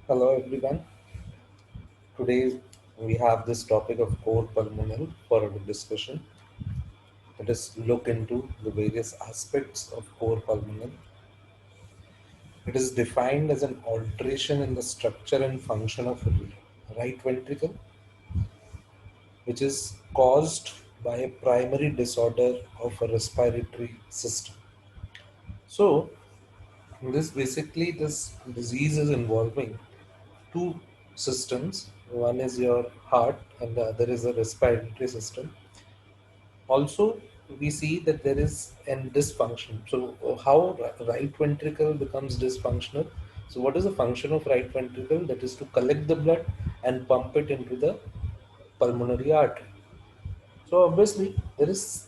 Hello everyone. Today we have this topic of core pulmonary for our discussion. Let us look into the various aspects of core pulmonary. It is defined as an alteration in the structure and function of right ventricle, which is caused by a primary disorder of a respiratory system. So, this disease is involving two systems. One is your heart, and the other is a respiratory system. Also, we see that there is an dysfunction. So, how right ventricle becomes dysfunctional? So, what is the function of right ventricle? That is to collect the blood and pump it into the pulmonary artery. So obviously there is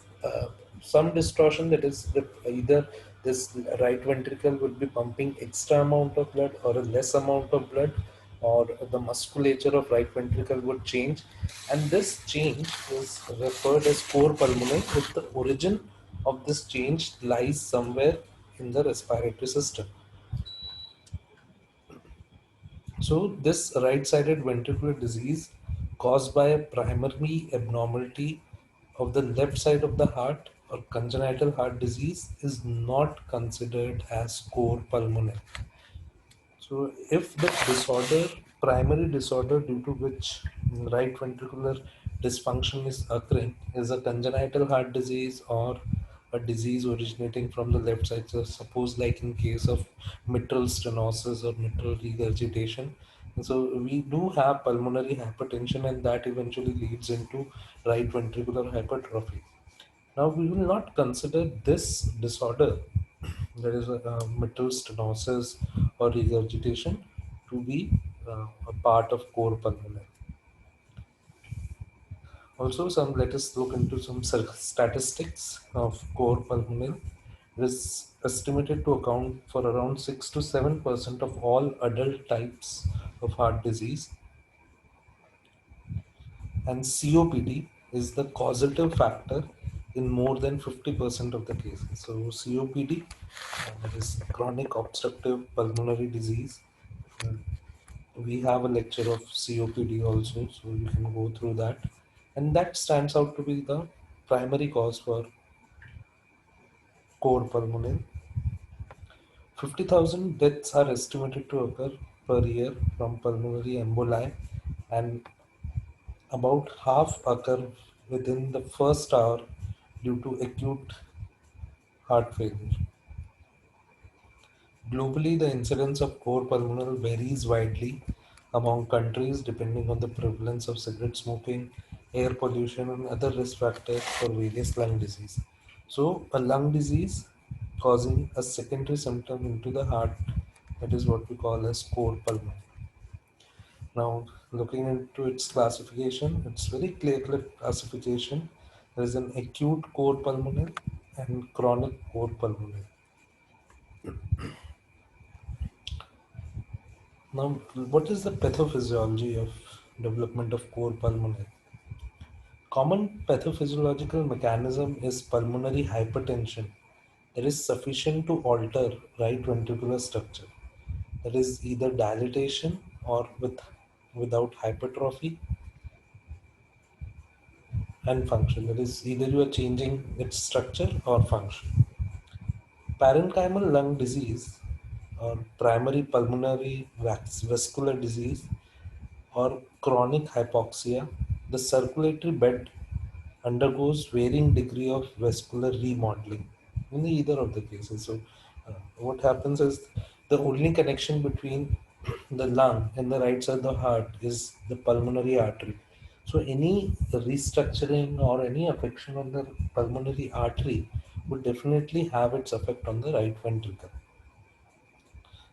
some distortion, that is that either this right ventricle would be pumping extra amount of blood or a less amount of blood, or the musculature of right ventricle would change, and this change is referred as core pulmonary, with the origin of this change lies somewhere in the respiratory system. So, this right sided ventricular disease caused by a primary abnormality of the left side of the heart or congenital heart disease is not considered as core pulmonary. So, if the primary disorder due to which right ventricular dysfunction is occurring, is a congenital heart disease or a disease originating from the left side, so suppose like in case of mitral stenosis or mitral regurgitation, so we do have pulmonary hypertension, and that eventually leads into right ventricular hypertrophy. Now, we will not consider this disorder, that is mitral stenosis or regurgitation, to be a part of core pulmonary. Also, let us look into some statistics of core pulmonary. It is estimated to account for around 6 to 7% of all adult types of heart disease, and COPD is the causative factor in more than 50% of the cases. So, COPD, that is chronic obstructive pulmonary disease. uh, We have a lecture of COPD also, so you can go through that. And that stands out to be the primary cause for core pulmonary. 50,000 deaths are estimated to occur per year from pulmonary emboli, and about half occur within the first hour due to acute heart failure. Globally, the incidence of core pulmonary varies widely among countries depending on the prevalence of cigarette smoking, air pollution, and other risk factors for various lung disease. So, a lung disease causing a secondary symptom into the heart, that is what we call as core pulmonary. Now, looking into its classification, it's very clear classification. There is an acute core pulmonary and chronic core pulmonary. Now, what is the pathophysiology of development of core pulmonary? Common pathophysiological mechanism is pulmonary hypertension that is sufficient to alter right ventricular structure. That is either dilatation or without hypertrophy and function. That is either you are changing its structure or function. Parenchymal lung disease or primary pulmonary vascular disease or chronic hypoxia, the circulatory bed undergoes varying degree of vascular remodeling in either of the cases. So, what happens is the only connection between the lung and the right side of the heart is the pulmonary artery. So, any restructuring or any affection on the pulmonary artery would definitely have its effect on the right ventricle.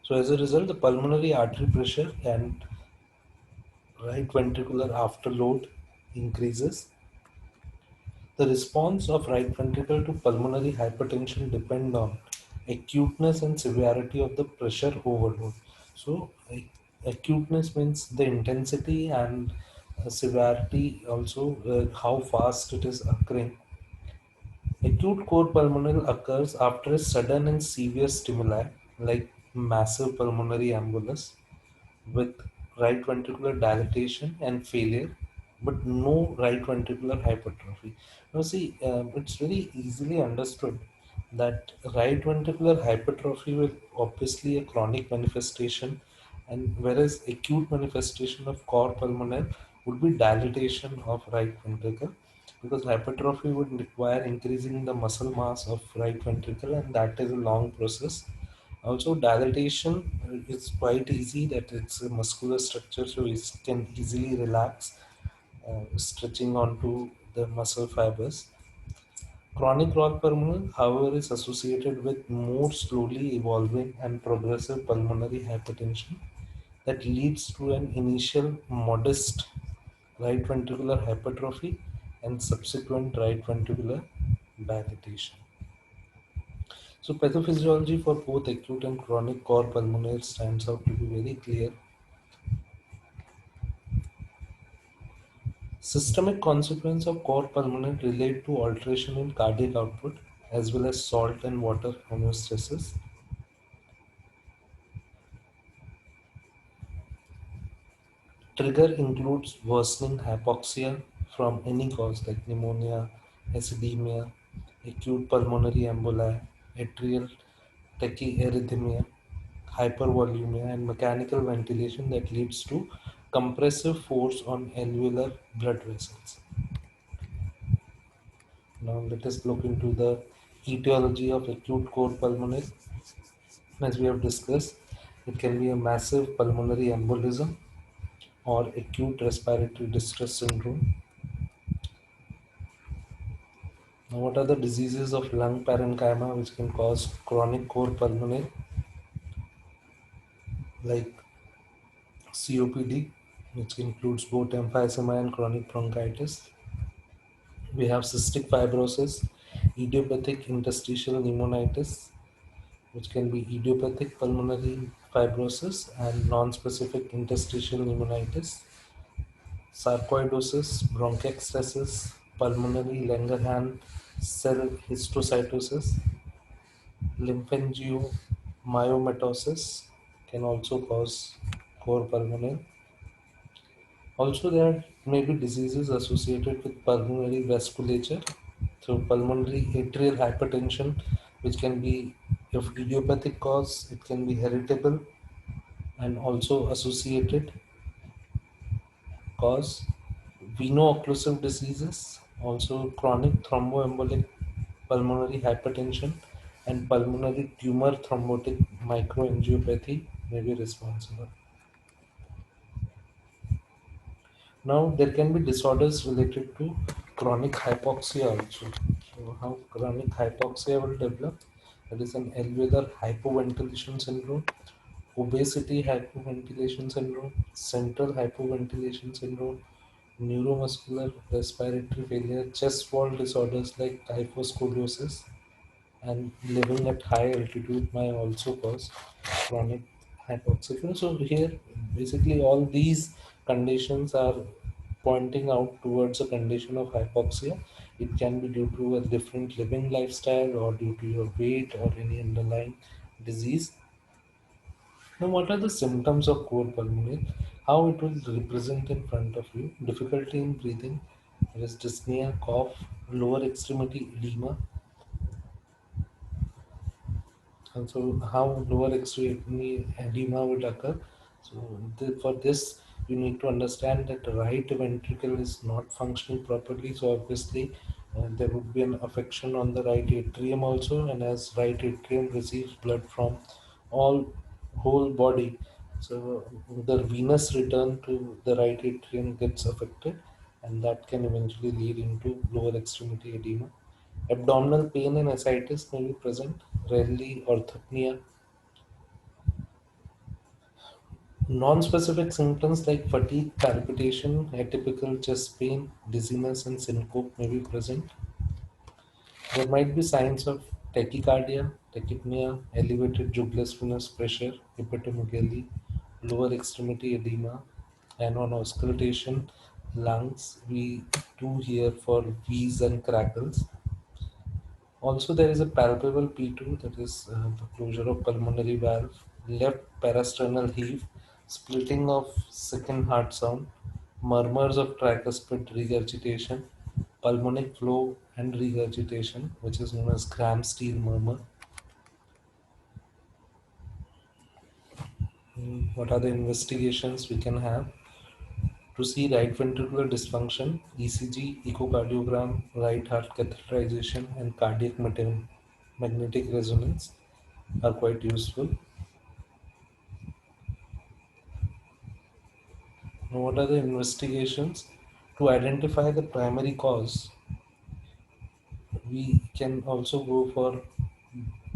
So, as a result, the pulmonary artery pressure and right ventricular afterload increases. The response of right ventricle to pulmonary hypertension depend on acuteness and severity of the pressure overload. So, acuteness means the intensity, and severity also, how fast it is occurring. Acute core pulmonary occurs after a sudden and severe stimuli like massive pulmonary embolus, with right ventricular dilatation and failure, but no right ventricular hypertrophy. Now, see, it's very easily understood that right ventricular hypertrophy will obviously a chronic manifestation, and whereas acute manifestation of cor pulmonale would be dilatation of right ventricle, because hypertrophy would require increasing the muscle mass of right ventricle, and that is a long process. Also, dilatation is quite easy, that it's a muscular structure, so it can easily relax, stretching onto the muscle fibers. Chronic role pulmonale, however, is associated with more slowly evolving and progressive pulmonary hypertension that leads to an initial modest right ventricular hypertrophy and subsequent right ventricular dilatation. So, pathophysiology for both acute and chronic cor pulmonale stands out to be very clear. Systemic consequences of cor pulmonale relate to alteration in cardiac output as well as salt and water homeostasis. Trigger includes worsening hypoxia from any cause like pneumonia, acidemia, acute pulmonary emboli, atrial tachyarrhythmia, hypervolemia, and mechanical ventilation that leads to compressive force on alveolar blood vessels. Now let us look into the etiology of acute cor pulmonale. As we have discussed, it can be a massive pulmonary embolism or acute respiratory distress syndrome. Now, what are the diseases of lung parenchyma which can cause chronic cor pulmonale, like COPD, which includes both emphysema and chronic bronchitis? We have cystic fibrosis, idiopathic interstitial pneumonitis, which can be idiopathic pulmonary fibrosis and non-specific interstitial pneumonitis, sarcoidosis, bronchiectasis, pulmonary Langerhans cell histiocytosis, lymphangiomyomatosis can also cause cor pulmonale. Also, there may be diseases associated with pulmonary vasculature. So, pulmonary atrial hypertension, which can be of idiopathic cause, it can be heritable and also associated cause. Veno-occlusive diseases, also chronic thromboembolic pulmonary hypertension and pulmonary tumor thrombotic microangiopathy may be responsible. Now, there can be disorders related to chronic hypoxia also. So, how chronic hypoxia will develop? That is an alveolar hypoventilation syndrome, obesity hypoventilation syndrome, central hypoventilation syndrome, neuromuscular respiratory failure, chest wall disorders like kyphoscoliosis, and living at high altitude may also cause chronic hypoxia. So here, basically, all these conditions are pointing out towards a condition of hypoxia. It can be due to a different living lifestyle or due to your weight or any underlying disease. Now, what are the symptoms of core pulmonale? How it will represent in front of you? Difficulty in breathing, there is dyspnea, cough, lower extremity edema. And so, how lower extremity edema would occur? So, for this, you need to understand that the right ventricle is not functioning properly. So, obviously, there would be an affection on the right atrium also, and as right atrium receives blood from all whole body, so the venous return to the right atrium gets affected, and that can eventually lead into lower extremity edema. Abdominal pain and ascites may be present, rarely orthopnea. Non-specific symptoms like fatigue, palpitation, atypical chest pain, dizziness, and syncope may be present. There might be signs of tachycardia, tachypnea, elevated jugular venous pressure, hepatomegaly, lower extremity edema, and on auscultation, lungs, we do hear for wheeze and crackles. Also, there is a palpable P2, that is the closure of pulmonary valve, left parasternal heave, splitting of second heart sound, murmurs of tricuspid regurgitation, pulmonic flow and regurgitation, which is known as Gram-Steele murmur. What are the investigations we can have? To see right ventricular dysfunction, ECG, echocardiogram, right heart catheterization, and cardiac magnetic resonance are quite useful. Now, what are the investigations? To identify the primary cause, we can also go for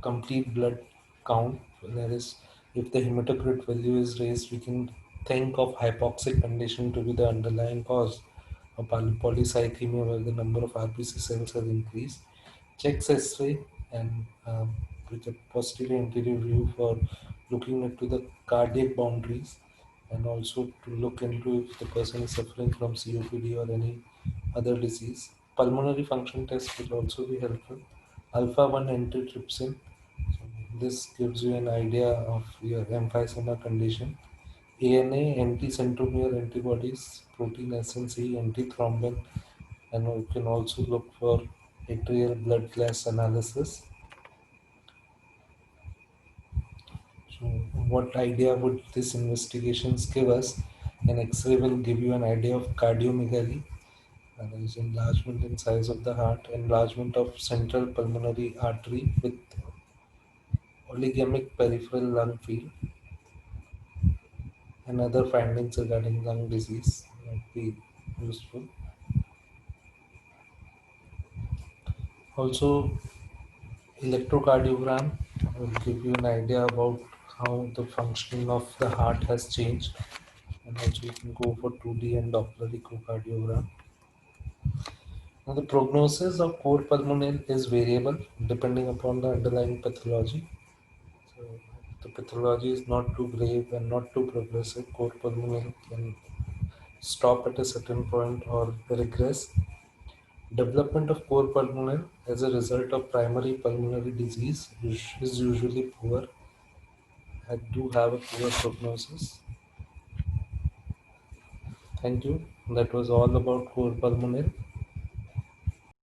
complete blood count. That is, if the hematocrit value is raised, we can think of hypoxic condition to be the underlying cause of polycythemia, where the number of RBC cells has increased. Checks X-ray and with a posterior anterior view for looking into the cardiac boundaries, and also to look into if the person is suffering from COPD or any other disease. Pulmonary function test will also be helpful. Alpha 1 antitrypsin. So this gives you an idea of your emphysema condition. ANA, anti-centromere antibodies, protein SNC, antithrombin, and you can also look for atrial blood gas analysis. So, what idea would this investigations give us? An X-ray will give you an idea of cardiomegaly, that is enlargement in size of the heart, enlargement of central pulmonary artery with oligamic peripheral lung field, and other findings regarding lung disease might be useful. Also, electrocardiogram will give you an idea about how the functioning of the heart has changed, and also you can go for 2D and Doppler echocardiogram. Now, the prognosis of core pulmonale is variable depending upon the underlying pathology. So, if the pathology is not too grave and not too progressive, core pulmonale can stop at a certain point or regress. Development of core pulmonale as a result of primary pulmonary disease is usually poor. I do have a poor prognosis. Thank you. That was all about core pulmonale.